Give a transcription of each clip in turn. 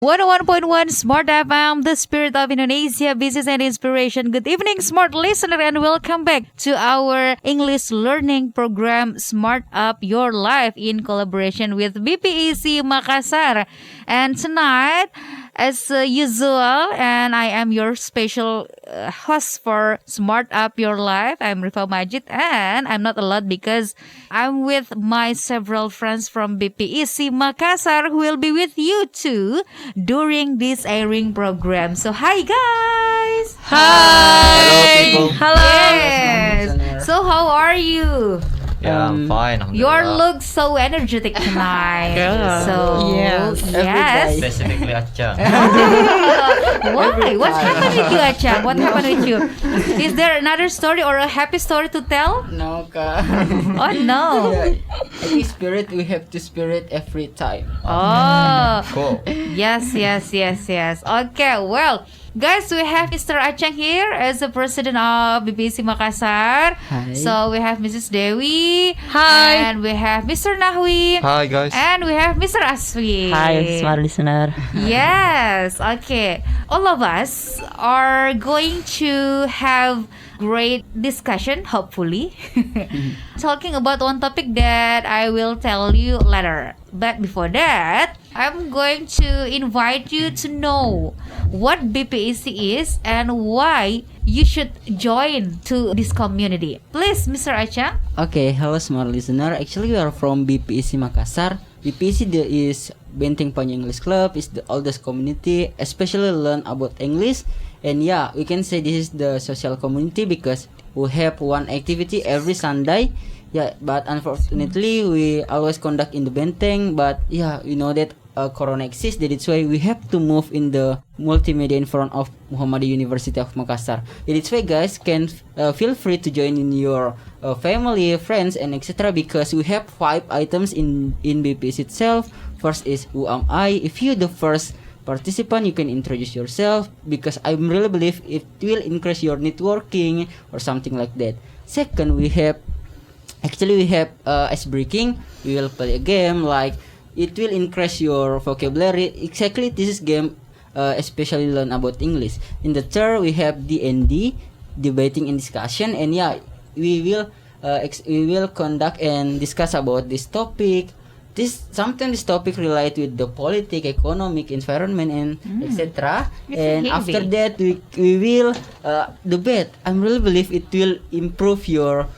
101.1 Smart FM, the spirit of Indonesia, business and inspiration. Good evening, smart listener, and welcome back to our English learning program, Smart Up Your Life, in collaboration with BPEC Makassar. And tonight, as usual, and I am your special host for Smart Up Your Life. I'm Rifa Majid, and I'm not alone because I'm with my several friends from BPEC Makassar who will be with you too during this airing program. So hi guys! Hi! Hello, people. Hello! Yes! So how are you? Yeah, I'm fine. Your Alhamdulillah. look so energetic tonight. Yeah. So Yes. yes. Specifically Acha. Why? What happened with you, Acha? What happened with you? Is there another story or a happy story to tell? No, Kak. Oh no. Every spirit, we have to spirit every time. Oh. Cool. Yes. Okay, well, guys, we have Mr. Achang here as the president of BPEC Makassar. Hi. So we have Mrs. Dewi. Hi. And we have Mr. Nahwi. Hi guys. And we have Mr. Aswi. Hi, smart listener. Yes, okay. All of us are going to have great discussion, hopefully. Talking about one topic that I will tell you later. But before that, I'm going to invite you to know what BPEC is and why you should join to this community. Please, Mr. Acha. Okay, hello smart listener. Actually, we are from BPEC Makassar. BPEC is Benteng Panynyua Club, is the oldest community, especially learn about English. And yeah, we can say this is the social community because we have one activity every Sunday. Yeah, but unfortunately, we always conduct in the Benteng. But yeah, we know that Corona exists. That's why we have to move in the multimedia in front of Muhammadiyah University of Makassar. That's why guys can feel free to join in your family, friends, and etc. Because we have 5 items in BPS itself. First is who am I? If you the first participant, you can introduce yourself because I really believe it will increase your networking or something like that. Second, we have ice breaking. We will play a game like it will increase your vocabulary. Exactly, this is game especially learn about English. In the third, we have D&D, debating and discussion, and yeah, we will conduct and discuss about this topic. Sometimes this topic relate with the politics, economic, environment, and etc. And after that, we will debate. I really believe it will improve your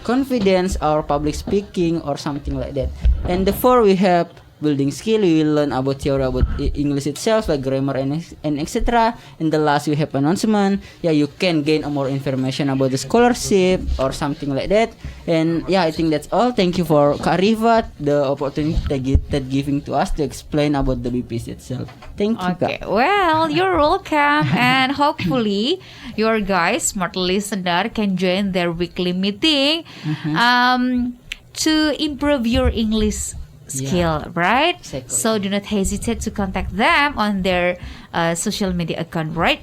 confidence or public speaking or something like that. And the fourth, we have building skill. We will learn about theory about English itself, like grammar and etc. And the last, we have announcement. Yeah, you can gain more information about the scholarship or something like that. And yeah, I think that's all. Thank you for Kak Rifat, the opportunity that giving to us to explain about the BPC itself. Thank you, Okay, Kak. well, you're welcome, and hopefully your guys, smart listener, can join their weekly meeting to improve your English skill, right? Exactly. So do not hesitate to contact them on their social media account, right?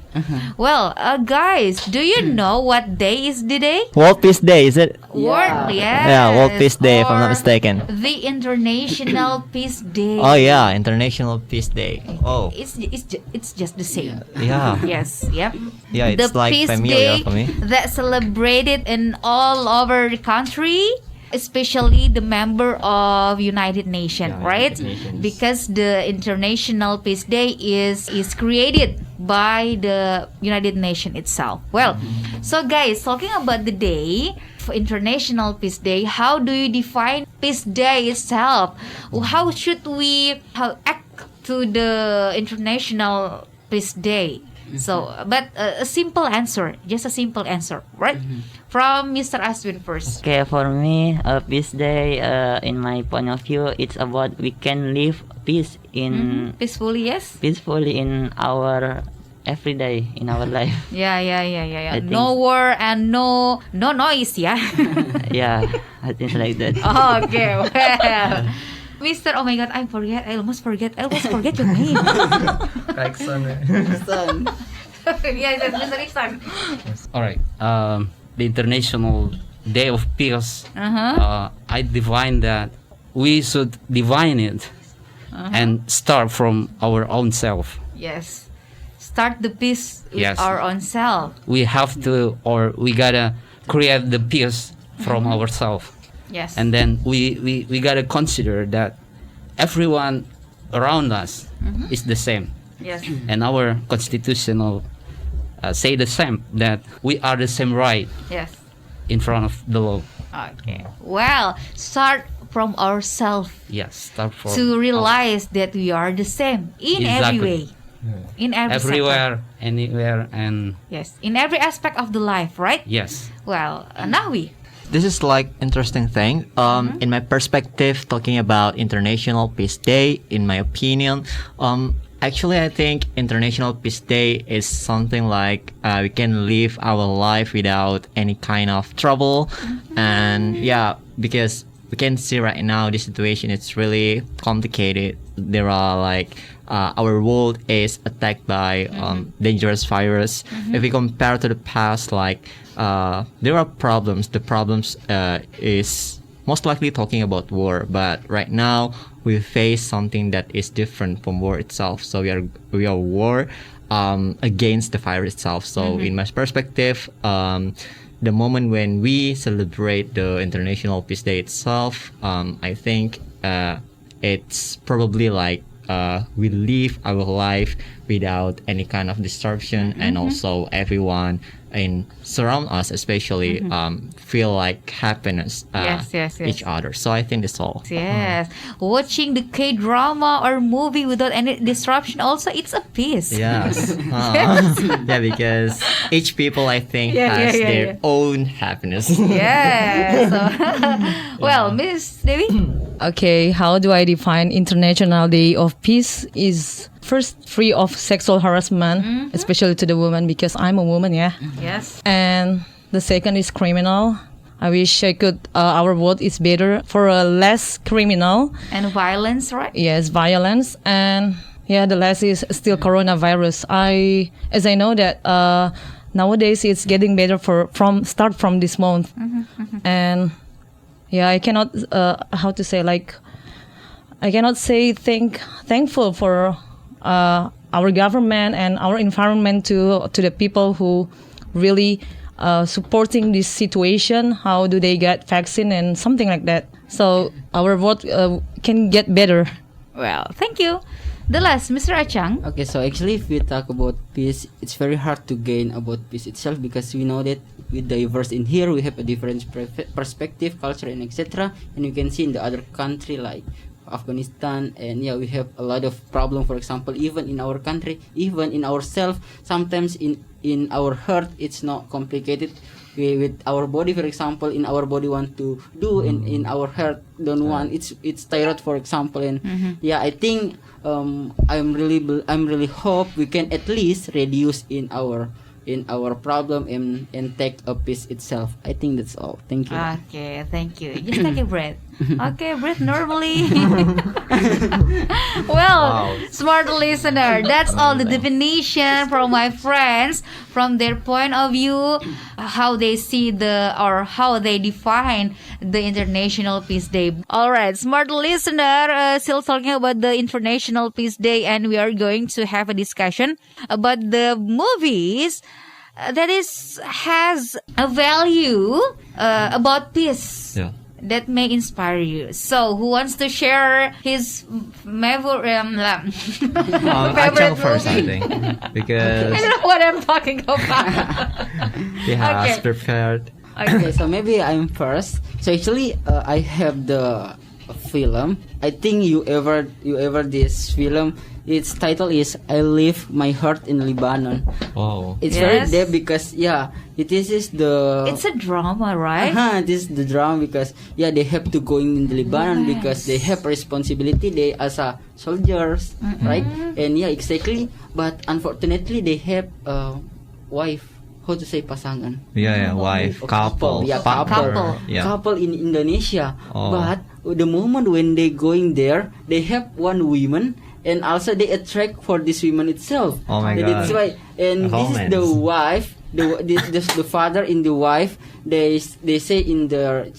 Well, guys, do you know what day is the day? World Peace Day, is it? World, yes. Yeah, World Peace Day, if I'm not Or mistaken. The International Peace Day. Oh yeah, International Peace Day. Oh, It's just the same. yeah. Yes, yep. Yeah, it's The like Peace Day familiar for me. that celebrated in all over the country, especially the member of United Nations, right? Because the International Peace Day is created by the United Nations itself. Well, so guys, talking about the day for International Peace Day, how do you define Peace Day itself? How should we act to the International Peace Day? So, but a simple answer, just a simple answer, right? From Mr. Aswin first. Okay, for me, Peace Day, in my point of view, it's about we can live peace Peacefully, yes. peacefully in our everyday in our life. Yeah. I think No war and no noise, yeah. Yeah, I think like that. Okay, well. Mr. Oh my God, I almost forget your name. Like son. Yes, Mr. Iksan. All right. The International Day of Peace. I define that we should divine it and start from our own self. Yes. Start the peace with Yes. our own self. We have to, or we gotta create the peace from ourselves. Yes. And then we gotta consider that everyone around us is the same. yes. And our constitutional say the same, that we are the same right Yes. in front of the law. Okay. Well, start from ourselves Yes, start from to realize that we are the same in every Exactly. way. In every sector. everywhere, anywhere, and Yes. In every aspect of the life, right? yes. Well, Nawi. This is like interesting thing. In my perspective, talking about International Peace Day, in my opinion, actually I think International Peace Day is something like we can live our life without any kind of trouble, and yeah, because we can see right now the situation it's really complicated. There are like our world is attacked by dangerous virus. If we compare to the past, like there are problems. The problems is most likely talking about war, but right now we face something that is different from war itself. So we are war against the virus itself. So in my perspective, the moment when we celebrate the International Peace Day itself, I think it's probably like we live our life without any kind of disruption, and also everyone in surround us, especially feel like happiness Yes. each other. So I think that's all. Yes. Watching the K-drama or movie without any disruption also, it's a peace. Yes. Yeah, because each people I think Yeah, has yeah, their yeah. own happiness. Yes. Well, Miss Devi? Okay, how do I define International Day of Peace? Is first free of sexual harassment, especially to the woman, because I'm a woman, yeah. Yes. And the second is criminal. I wish I could. Our world is better for a less criminal. And violence, right? Yes, violence. And yeah, the last is still coronavirus. As I know that nowadays it's getting better from this month. And yeah, I cannot I cannot say thankful for our government and our environment to the people who really supporting this situation. How do they get vaccine and something like that? So our world can get better. Well, thank you. The last, Mr. Achang. Okay, so actually, if we talk about peace, it's very hard to gain about peace itself, because we know that with diverse in here, we have a different perspective, culture, and etc. And you can see in the other country like Afghanistan, and yeah, we have a lot of problem. For example, even in our country, even in ourselves, sometimes in our heart, it's not complicated. With our body, for example, in our body want to do, and in our heart don't want. It's tired, for example, and yeah, I think I'm really hope we can at least reduce in our problem and take a peace itself. I think that's all. Thank you. Okay, thank you. Just take a breath. Okay, breathe normally. Well, smart listener, that's all the definition from my friends, from their point of view, how they see how they define the International Peace Day. All right, smart listener, still talking about the International Peace Day, and we are going to have a discussion about the movies that has a value about peace. Yeah. That may inspire you. So, who wants to share his favorite Achang first, I movie? think, because I don't know what I'm talking about. he has Okay. prepared. Okay, so maybe I'm first. So actually, I have the film. I think you ever this film. Its title is "I Leave My Heart in Lebanon." Wow. It's Yes. very deep because this is the. It's a drama, right? This is the drama because they have to go in the Lebanon Yes. because they have responsibility. They as a soldiers, right? And exactly. But unfortunately, they have a wife. How to say pasangan? Yeah, wife, couple, Yeah, partner. couple. Yeah. Couple in Indonesia. Oh. But the moment when they going there, they have one woman, and also they attract for this woman itself. Oh my And God. that's why. And this is the Romance. wife. The father in the wife. They say in their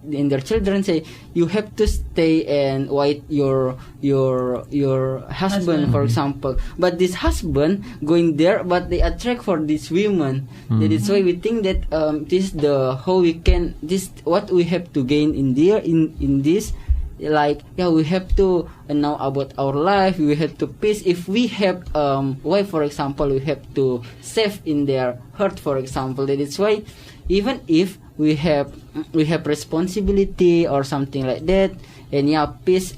and their children say you have to stay and wait your husband, for example. But this husband going there, but they attract for these women. That is why we think that this is the how we can this what we have to gain in there in this. Like we have to know about our life. We have to peace. If we have wife, for example, we have to save in their heart, for example. That is why even if we have responsibility or something like that, and peace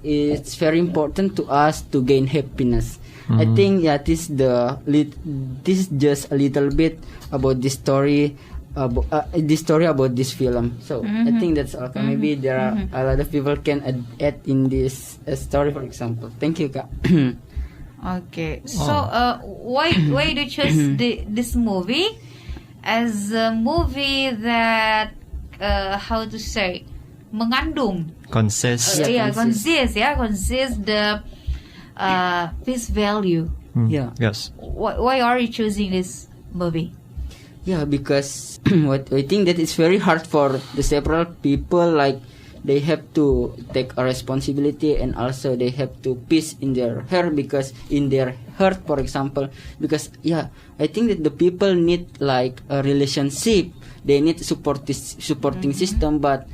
is very important to us to gain happiness. I think this is just a little bit about this story. About this film. So I think that's all. Maybe there are a lot of people can add in this story, for example. Thank you, Kak. Okay. So why do you choose this movie as a movie that how to say mengandung Consist. consists the peace value. Yes. Why are you choosing this movie? Because what I think that it's very hard for the several people, like they have to take a responsibility and also they have to peace in their heart, because in their heart, for example, because I think that the people need like a relationship, they need supporting system, but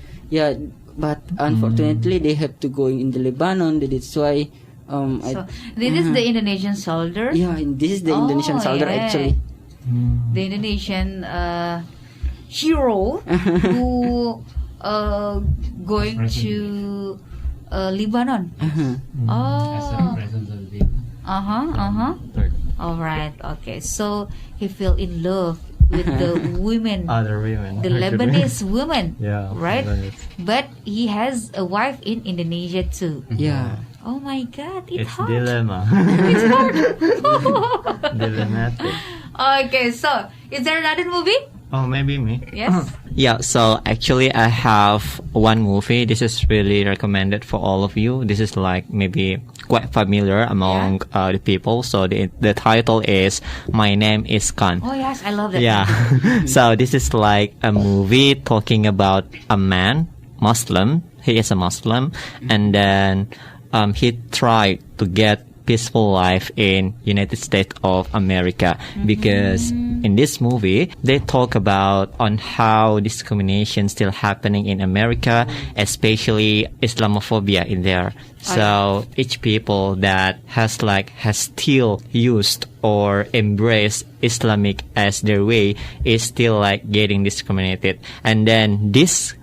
unfortunately they have to go in the Lebanon. That is why this is the Indonesian Soldier. This is the Indonesian Soldier actually. The Indonesian hero who going to Lebanon. All right. Okay. So he fell in love with the women, Other women. the Lebanese women. Yeah. Right. Lebanese. But he has a wife in Indonesia too. Oh my God! It's hard. Dilemma. It's hard. Dilemmatic. Okay. So is there another movie? Oh, maybe me. Yes. Yeah, so actually I have one movie. This is really recommended for all of you. This is like maybe quite familiar among the people. So the title is My Name is Khan. Oh yes, I love that. Yeah. So this is like a movie talking about a man, Muslim. He is a Muslim. And then he tried to get peaceful life in United States of America, because in this movie they talk about on how discrimination still happening in America, especially Islamophobia in there. So each people that has still used or embraced Islamic as their way is still like getting discriminated. And then this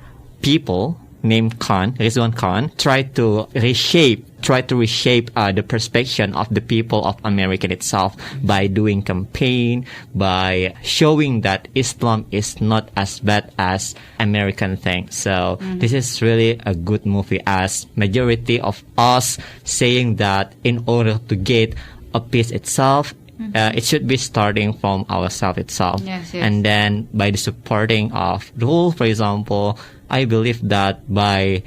people named Khan, Rizwan Khan, try to reshape the perception of the people of America itself by doing campaign, by showing that Islam is not as bad as American thing. So this is really a good movie, as majority of us saying that in order to get a peace itself, it should be starting from ourselves itself. Yes. And then by the supporting of the rule, for example, I believe that by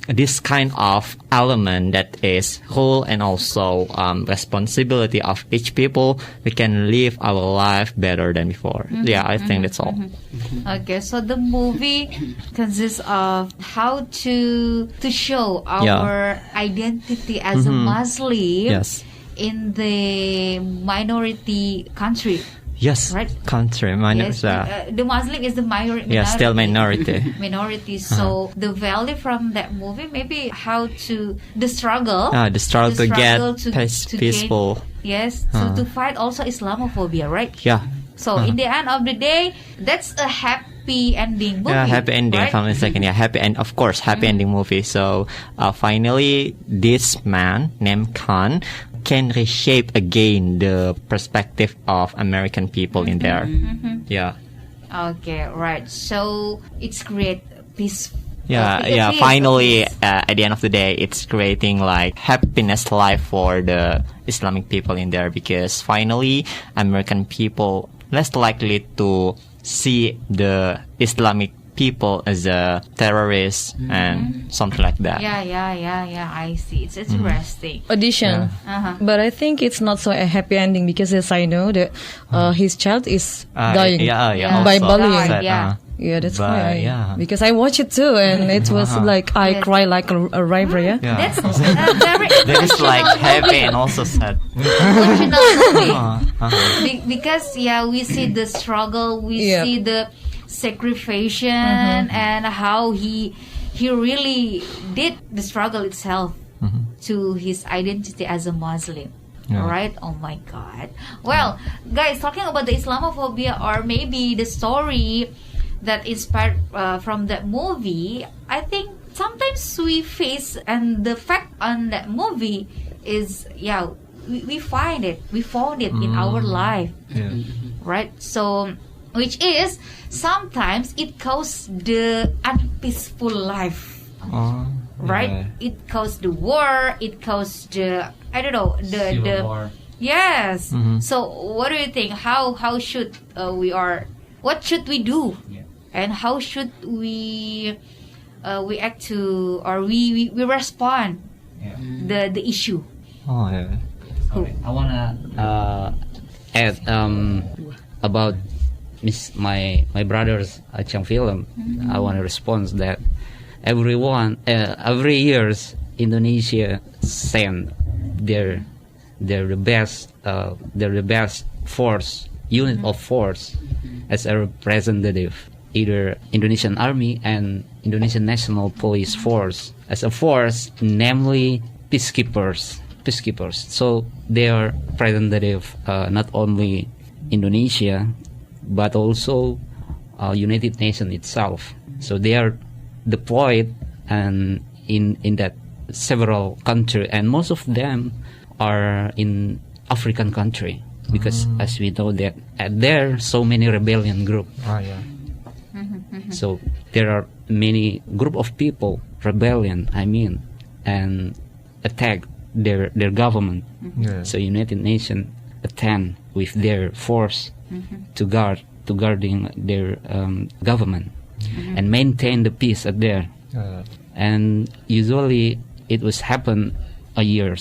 this kind of element that is whole and also responsibility of each people, we can live our life better than before. I think that's all. Okay, so the movie consists of how to show our identity as a Muslim in the minority country. Yes, right? Country, Yes, the Muslim is the minority. Yeah, still minority. Minority. So the value from that movie, maybe how to the struggle to get peaceful. To fight also Islamophobia, right? Yeah. So in the end of the day, that's a happy ending movie. Yeah, happy ending right? from the second. Yeah, happy end. Of course, happy ending movie. So finally, this man named Khan can reshape again the perspective of American people in there. Yeah. Okay, right. So it's create peace. Finally, at the end of the day, it's creating like happiness life for the Islamic people in there, because finally, American people less likely to see the Islamic people as a terrorist and something like that. Yeah. I see. It's interesting. Audition. But I think it's not so a happy ending because as I know that his child is dying by also bullying. said, Yeah, that's But, why. yeah. Because I watched it too, and it was like I cry like a river. Yeah. That's very That is like emotional happy movie. and also sad. Emotional movie. Because we see the struggle, we see the sacrifice, and how he really did the struggle itself to his identity as a Muslim. Right? Oh my God. Well, guys, talking about the Islamophobia or maybe the story that inspired from that movie, I think sometimes we face, and the fact on that movie is we found it in our life, right? So which is sometimes it causes the unpeaceful life, right? It causes the war, it causes the the war. Yes. So what do you think? How should what should we do? And how should we act to, or we respond the issue? I wanna add about my brother's Achang film. I wanna respond that every years Indonesia send they're the best force unit of force as a representative, either Indonesian Army and Indonesian National Police Force as a force, namely peacekeepers. So they are representative not only Indonesia but also United Nations itself. So they are deployed and in that several country, and most of them are in African country because as we know that there are so many rebellion group. So there are many group of people rebellion and attack their government. So United Nations attend with their force to guarding their government and maintain the peace at there. And usually it was happen 1 year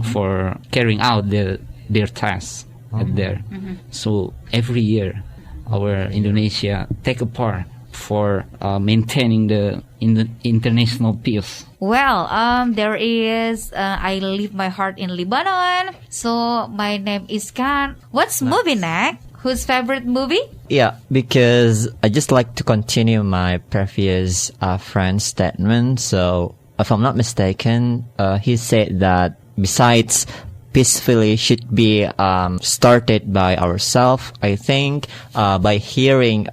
for carrying out their tasks at there. So every year our Indonesia take a part for maintaining the international peace. Well, there is I Leave My Heart in Lebanon. So my name is Khan. What's movie next? Whose favorite movie? Yeah, because I just like to continue my previous friend's statement. So, if I'm not mistaken, he said that besides peacefully should be started by ourselves. I think by hearing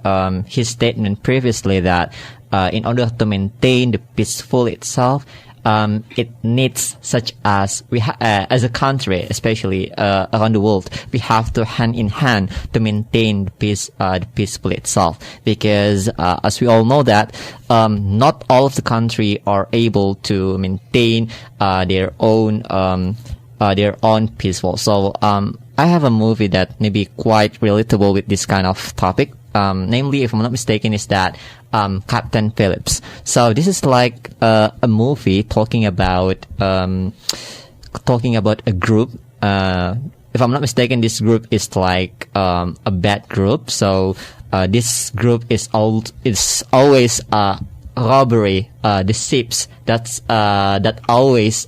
his statement previously that in order to maintain the peaceful itself, it needs such as as a country, especially around the world, we have to hand in hand to maintain the peaceful itself. Because as we all know that not all of the country are able to maintain their own peaceful. So I have a movie that may be quite relatable with this kind of topic. Namely, if I'm not mistaken, is that Captain Phillips. So this is like a movie talking about a group. If I'm not mistaken, this group is like a bad group. So this group is always robbery the ships that always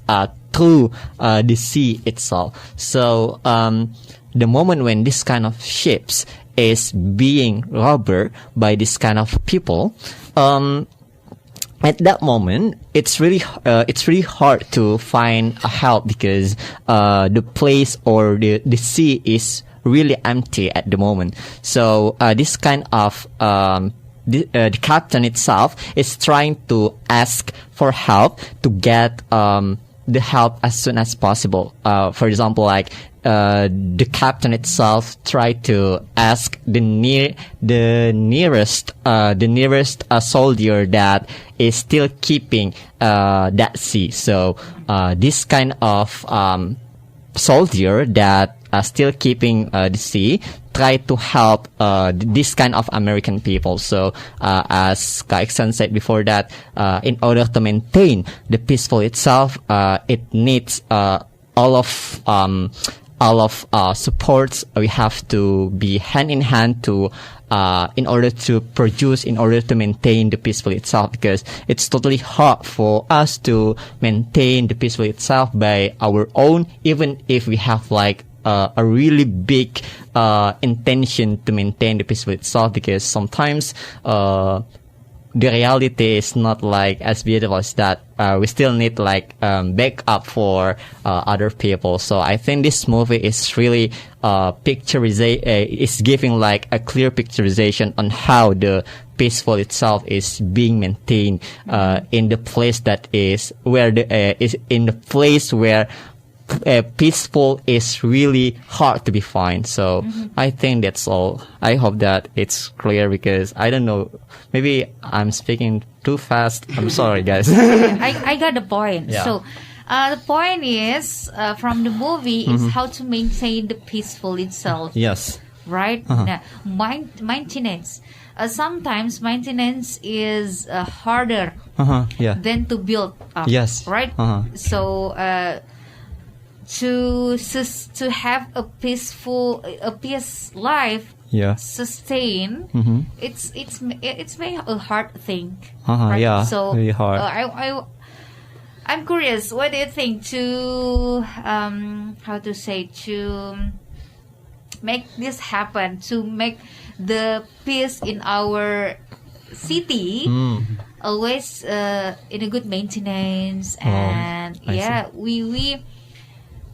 through the sea itself. So the moment when this kind of ships is being robbed by this kind of people, at that moment it's really hard to find a help because the place or the sea is really empty at the moment. So this kind of the captain itself is trying to ask for help to get the help as soon as possible. For example, like the captain itself tried to ask the nearest soldier that is still keeping that sea. So this kind of soldier that are still keeping the sea try to help this kind of American people. So as Kak Iksan said before that, in order to maintain the peaceful itself, it needs all of supports. We have to be hand in hand to in order to produce, in order to maintain the peaceful itself, because it's totally hard for us to maintain the peaceful itself by our own, even if we have like a really big intention to maintain the peaceful itself, because sometimes the reality is not like as beautiful as that. We still need like backup for other people. So I think this movie is really is giving like a clear picturization on how the peaceful itself is being maintained in the place that is where is in the place where peaceful is really hard to be found. So I think that's all. I hope that it's clear, because I don't know, maybe I'm speaking too fast. I'm sorry, guys. I got the point. Yeah. So the point is from the movie is how to maintain the peaceful itself. Yes. Right? Now, maintenance. Sometimes maintenance is harder Yeah. than to build up. Yes. Right? So to have a peace life Yeah. sustain, it's very a hard thing. Uh-huh, yeah, So very hard. I'm curious, what do you think to how to say, to make this happen, to make the peace in our city always in a good maintenance, and I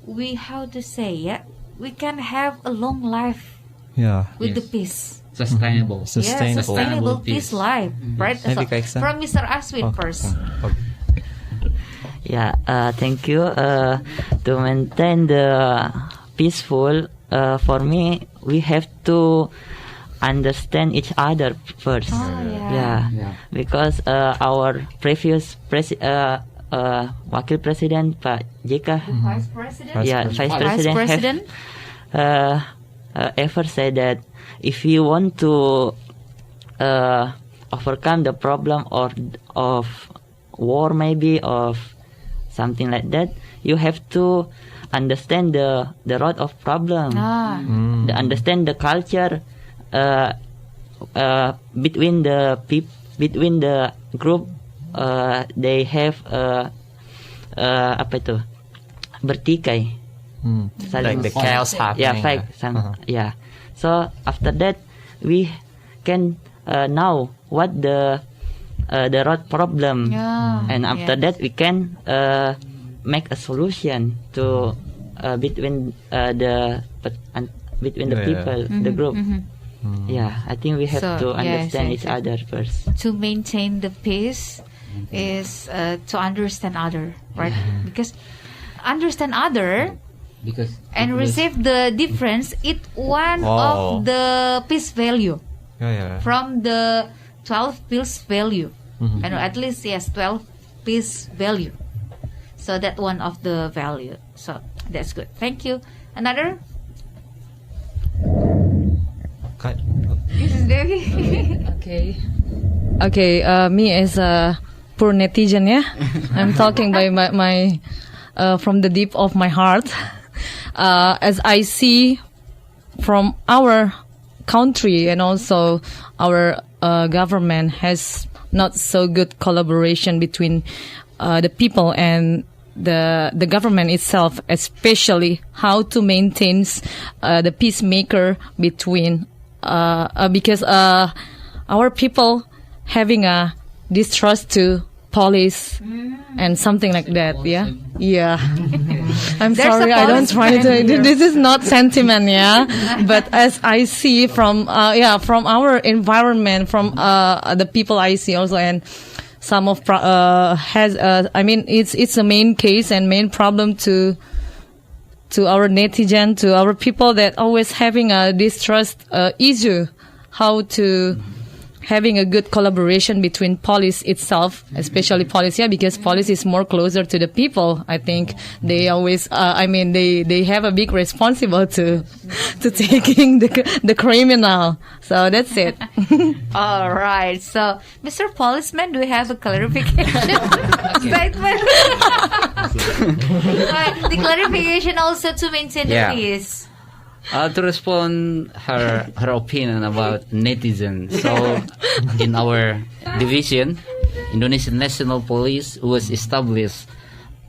we how to say, we can have a long life Yeah. with the peace. Sustainable. Yeah, sustainable peace life, right? Maybe So, Kak Iksan? from Mr. Aswin first. Yeah, thank you. To maintain the peaceful, for me, we have to understand each other first. Yeah. Because our previous Wakil Presiden Pak JK, Vice President. Vice President, have ever said that if you want to overcome the problem of war, maybe of something like that, you have to understand the root of problem, understand the culture between the group. They have apa itu, bertikai, Like the chaos happening. fight. Yeah. So after that, we can know what the root problem, and after that we can make a solution to between the people, the group. Yeah, I think we have So, to understand yes, each other first. To maintain the peace is to understand other, right? Because understand other Because and receive the difference, it one of the peace value Yeah. from the 12 peace value, and at least 12 peace value. So that one of the value. So that's good. Thank you. Another. This is very. Okay, me as a poor netizen, I'm talking by my from the deep of my heart. As I see from our country and also our government has not so good collaboration between the people and the government itself, especially how to maintain the peacemaker between because our people having a distrust to police and something like that. I'm There's sorry, a I don't police try to. man. This is not sentiment, but as I see from from our environment, from the people I see also, and some of has I mean it's a main case and main problem to our netizen, to our people that always having a distrust issue, how to having a good collaboration between police itself, especially police, because police is more closer to the people. I think they always, they have a big responsible to taking the criminal. So that's it. All right. So, Mr. Policeman, do you have a clarification statement? The clarification also to maintain the peace. To respond her opinion about netizens. So in our division, Indonesian National Police was established,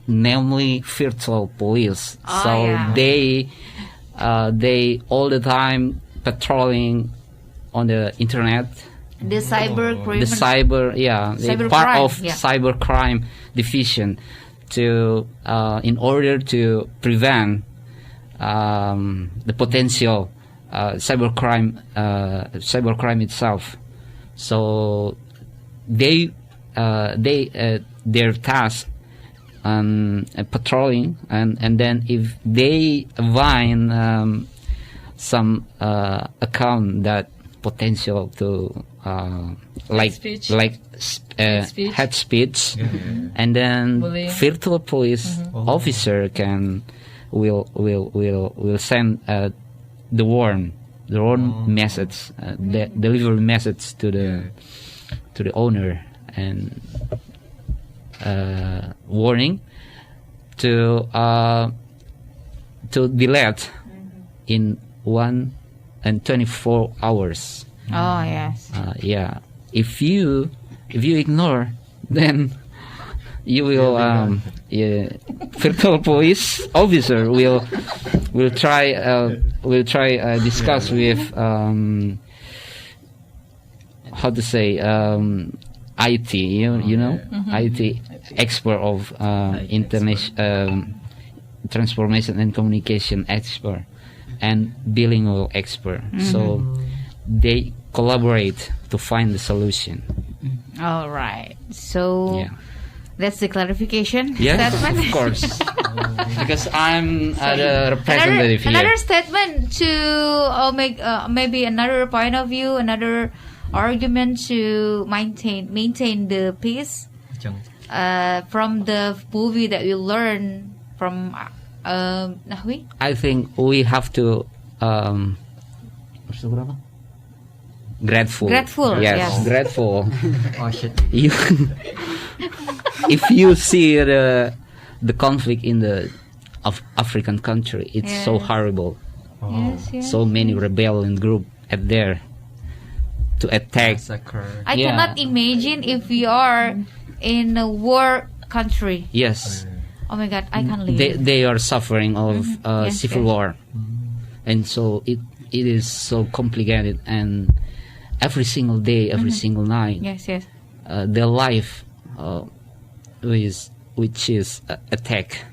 namely virtual police. They all the time patrolling on the internet. The cyber crime. They're part of cybercrime division to in order to prevent the potential cybercrime itself. So their task patrolling, and then if they find some account that potential to hate speech, and then bullying. virtual police officer will send the warn message, the delivery message to the owner, and warning to delete in 1 and 24 hours. Oh yes. If you ignore, then you will virtual police officer will try discuss with how to say IT, you know, IT expert of transformation and communication expert and bilingual expert. So they collaborate to find the solution. All right. So that's the clarification statement. Of course. Because I'm the representative here. Another statement to make maybe another point of view, another argument to maintain the peace from the movie that you learn from Nahwi. I think we have to grateful. Yes. Grateful. Oh shit. If you see the conflict in the African country, it's so horrible. So many rebellion group at there to attack. I cannot imagine if we are in a war country. Yes. Oh my God, I can't live. They are suffering of civil war, and so it is so complicated, and every single day, every single night, their life which is attack.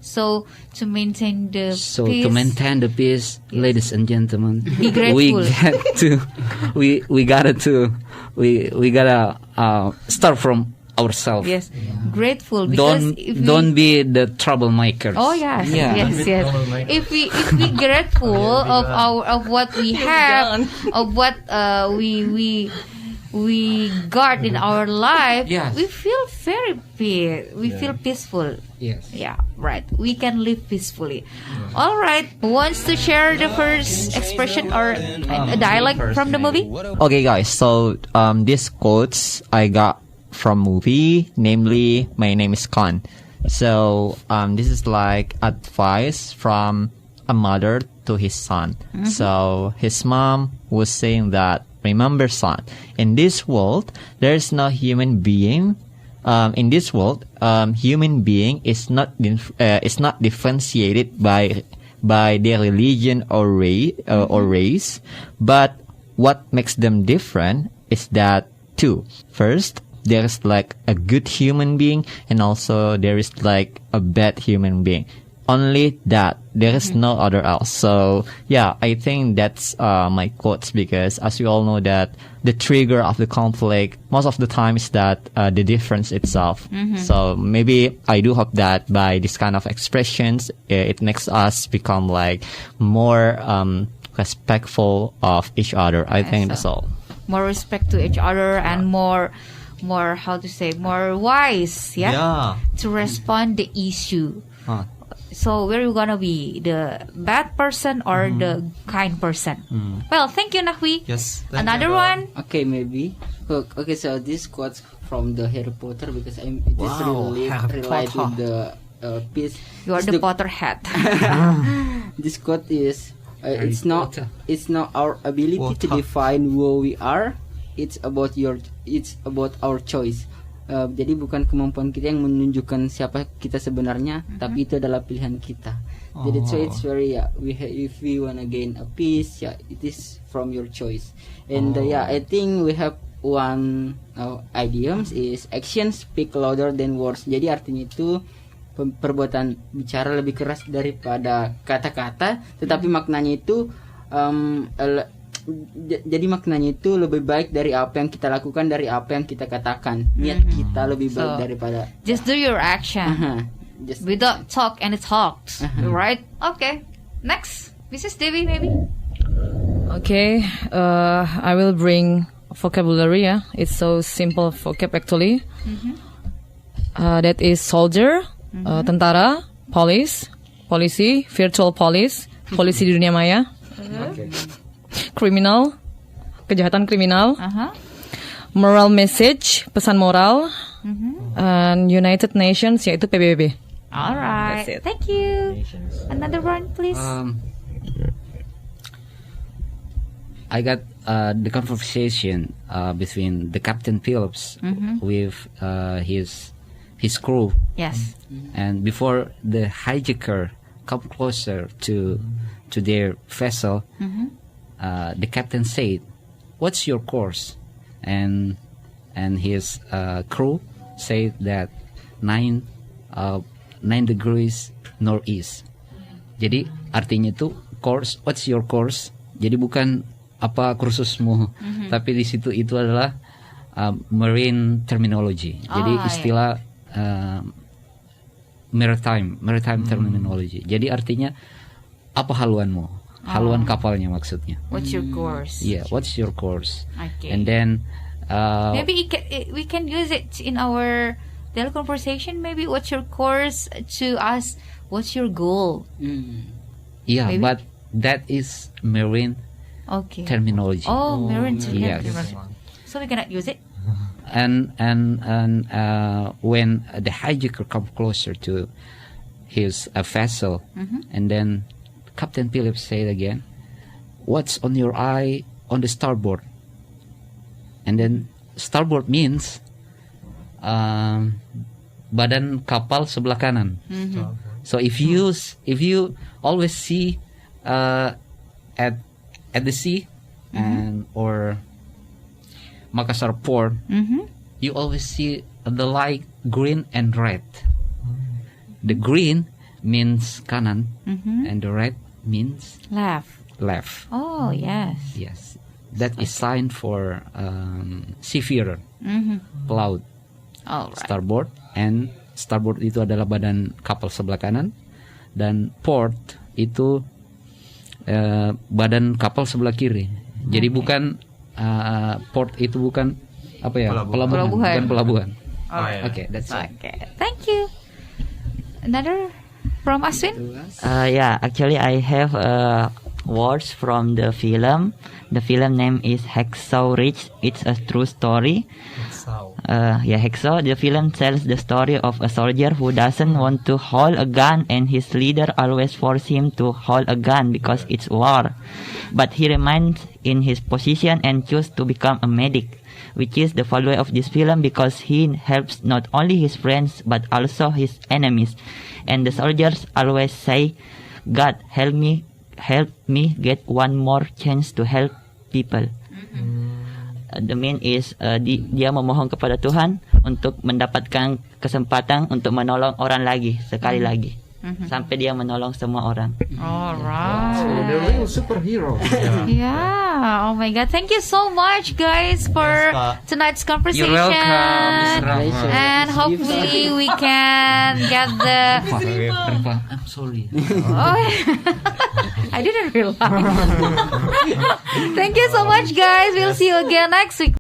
So to maintain the peace, ladies and gentlemen, be grateful. we gotta start from ourselves. Yes, grateful, because don't be the troublemakers. Oh yes. If we grateful of what we have, of what we got in our life, we feel very peace. We feel peaceful. Yes. Yeah, right. We can live peacefully. All right. Who wants to share the first expression or a dialogue from the movie? Okay, guys. So these quotes I got from movie, namely, my name is Khan. So this is like advice from a mother to his son. So his mom was saying that, remember, son, in this world there is no human being. In this world, human being is not differentiated by their religion or race. But what makes them different is that two. First, there is like a good human being, and also there is like a bad human being. Only that. There is no other else. So yeah, I think that's my quotes, because as we all know that the trigger of the conflict most of the time is that the difference itself. So maybe I do hope that by this kind of expressions, it makes us become like more respectful of each other. I think that's all. more respect to each other and more how to say, more wise, to respond the issue. So where you gonna be, the bad person or the kind person? Well, thank you, Nahwi. Yes. Another one. Okay, maybe. Okay, so this quote from the Harry Potter, because it is really related with the piece. You are the Potterhead. This quote is it's not our ability to define who we are. It's about our choice. Jadi bukan kemampuan kita yang menunjukkan siapa kita sebenarnya, tapi itu adalah pilihan kita. Jadi so it's very if we wanna gain a peace, it is from your choice. And I think we have one idioms is actions speak louder than words. Jadi artinya itu perbuatan bicara lebih keras daripada kata-kata, tetapi maknanya itu jadi maknanya itu lebih baik dari apa yang kita lakukan, dari apa yang kita katakan. Niat kita lebih baik daripada. Just do your action. We don't talk and it talks, right? Okay. Next, Mrs. Devi, maybe. Okay, I will bring vocabulary. It's so simple vocab actually. That is soldier, tentara, police, polisi, virtual police, polisi di dunia maya. Okay. Criminal, kejahatan kriminal. Moral message, pesan moral. And United Nations, yaitu PBB. Alright, That's it. thank you. Another one, please. I got the conversation between the Captain Phillips with his crew. Yes. And before the hijacker come closer to their vessel, the captain said, "What's your course?" And his crew said that 9 degrees northeast. Jadi artinya itu course, what's your course? Jadi bukan apa kursusmu, tapi di situ itu adalah marine terminology. Jadi istilah maritime terminology. Jadi artinya apa haluanmu? Haluan kapalnya maksudnya. What's your course? Yeah, what's your course? Okay. And then maybe we can use it in our daily conversation. Maybe what's your course to ask what's your goal? Yeah, maybe? but that is marine terminology. Marine yes. terminology. So we cannot use it. And when the hijacker come closer to his vessel, and then Captain Phillips said again, "What's on your eye on the starboard?" And then starboard means badan kapal sebelah kanan. So if you always see at the sea and or Makassar port, you always see the light green and red. The green means kanan, and the red means left. Oh, yes. Yes, that is sign for seafarer, pelaut. All right. Starboard, and starboard itu adalah badan kapal sebelah kanan, dan port itu badan kapal sebelah kiri. Jadi bukan port itu bukan apa ya, pelabuhan. Bukan pelabuhan. Okay, that's it. Okay, thank you. Another from Aswin? Actually I have words from the film. The film name is Hacksaw Ridge. It's a true story. Hacksaw. The film tells the story of a soldier who doesn't want to hold a gun, and his leader always forces him to hold a gun because it's war. But he remains in his position and chooses to become a medic, which is the follower of this film because he helps not only his friends but also his enemies. And the soldiers always say, "God, help me get one more chance to help people." The mean is dia memohon kepada Tuhan untuk mendapatkan kesempatan untuk menolong orang lagi sekali lagi sampai dia menolong semua orang. Alright. So the real superhero. Yeah. Oh my God. Thank you so much, guys, for tonight's conversation. You're welcome, Mr. And hopefully we can get the... I'm sorry. Oh, I didn't realize. Thank you so much, guys. We'll see you again next week.